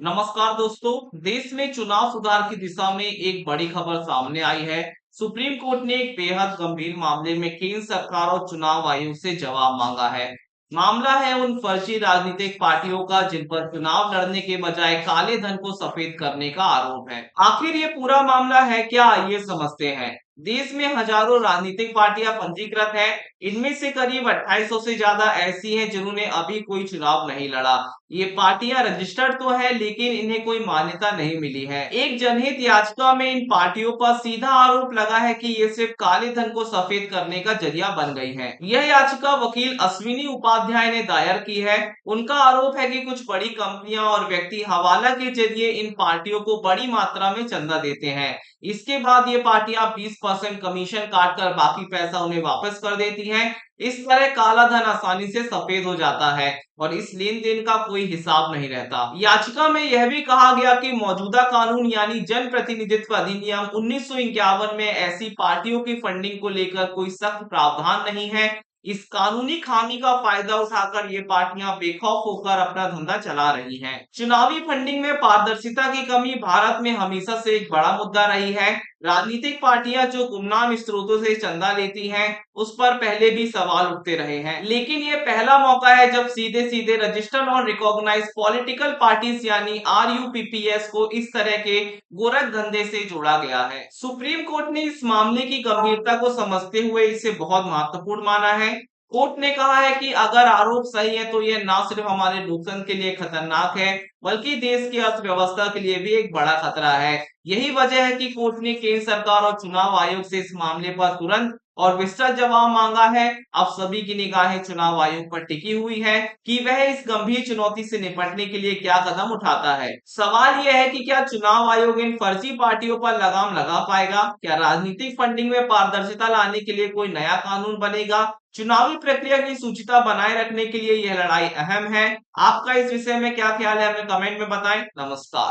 नमस्कार दोस्तों। देश में चुनाव सुधार की दिशा में एक बड़ी खबर सामने आई है। सुप्रीम कोर्ट ने एक बेहद गंभीर मामले में केंद्र सरकार और चुनाव आयोग से जवाब मांगा है। मामला है उन फर्जी राजनीतिक पार्टियों का जिन पर चुनाव लड़ने के बजाय काले धन को सफेद करने का आरोप है। आखिर ये पूरा मामला है क्या, आइए समझते हैं। देश में हजारों राजनीतिक पार्टियां पंजीकृत हैं। इनमें से करीब 2800 से ज्यादा ऐसी हैं जिन्होंने अभी कोई चुनाव नहीं लड़ा। ये पार्टियां रजिस्टर्ड तो है लेकिन इन्हें कोई मान्यता नहीं मिली है। एक जनहित याचिका में इन पार्टियों पर सीधा आरोप लगा है कि ये सिर्फ काले धन को सफेद करने का जरिया बन गई है। यह याचिका वकील अश्विनी उपाध्याय ने दायर की है। उनका आरोप है कि कुछ बड़ी कंपनियां और व्यक्ति हवाला के जरिए इन पार्टियों को बड़ी मात्रा में चंदा देते हैं। इसके बाद ये पार्टियां 20% कमीशन काटकर बाकी पैसा उन्हें वापस कर देती हैं। इस तरह काला धन आसानी से सफेद हो जाता है और इस लेन देन का कोई हिसाब नहीं रहता। याचिका में यह भी कहा गया कि मौजूदा कानून यानी जन प्रतिनिधित्व अधिनियम 1951 में ऐसी पार्टियों की फंडिंग को लेकर कोई सख्त प्रावधान नहीं है। इस कानूनी खामी का फायदा उठाकर ये पार्टियां बेखौफ होकर अपना धंधा चला रही हैं। चुनावी फंडिंग में पारदर्शिता की कमी भारत में हमेशा से एक बड़ा मुद्दा रही है। राजनीतिक पार्टियां जो गुमनाम स्रोतों से चंदा लेती हैं, उस पर पहले भी सवाल उठते रहे हैं, लेकिन ये पहला मौका है जब सीधे सीधे रजिस्टर्ड और रिकॉग्नाइज्ड पॉलिटिकल पार्टीज यानी आरयूपीपीएस को इस तरह के गोरख धंधे से जोड़ा गया है। सुप्रीम कोर्ट ने इस मामले की गंभीरता को समझते हुए इसे बहुत महत्वपूर्ण माना है। कोर्ट ने कहा है कि अगर आरोप सही है तो यह न सिर्फ हमारे लोकतंत्र के लिए खतरनाक है, बल्कि देश की अर्थव्यवस्था के लिए भी एक बड़ा खतरा है। यही वजह है कि कोर्ट ने केंद्र सरकार और चुनाव आयोग से इस मामले पर तुरंत और विस्तृत जवाब मांगा है। अब सभी की निगाहें चुनाव आयोग पर टिकी हुई है कि वह इस गंभीर चुनौती से निपटने के लिए क्या कदम उठाता है। सवाल यह है कि क्या चुनाव आयोग इन फर्जी पार्टियों पर लगाम लगा पाएगा? क्या राजनीतिक फंडिंग में पारदर्शिता लाने के लिए कोई नया कानून बनेगा? चुनावी प्रक्रिया की शुचिता बनाए रखने के लिए यह लड़ाई अहम है। आपका इस विषय में क्या ख्याल है, हमें कमेंट में बताएं। नमस्कार।